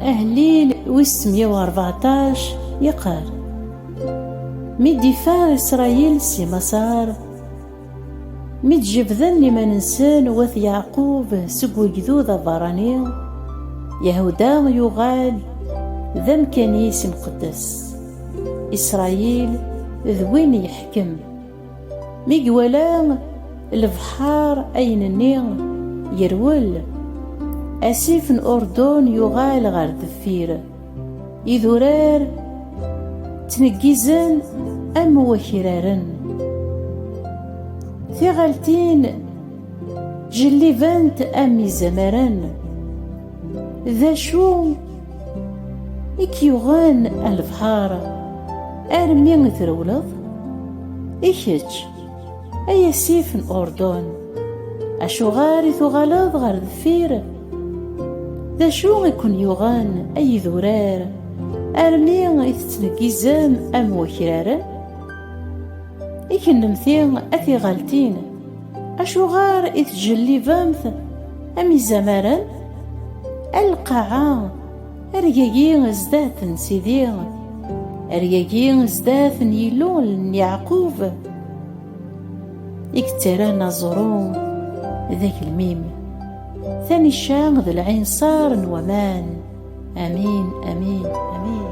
أهليل 114 يقال: مي دفاع إسرائيل سي مسار مي تجبذن لما ننسان وث يعقوب سقو جذوذ براني يهودا يغال ذم كنيس مقدس إسرائيل ذوين يحكم مي قولا البحار أينني يرول أسيف الأردن يغال غير دفير يذرار تنقيزن أم وكرارن ثغالتين جليفانت أمي زمرن ذا شو إكيوغان البحار أرمي ثرولض إيكيتش أي سيف الأردن أشو غاري ثغالض غير دفير ذا شو يكون يغان أي ذرار أرمي إتتنقيزام أم وكرارن إكنمثي أثي غالتين أشو غار إتجلي فامث أمي زمران القاعة أرياجين زداثن سيدي أرياجين زداثن يلون يعقوب إكترانا زرون ذاك الميم ثاني الشام ذو العين صار ومان. آمين آمين آمين.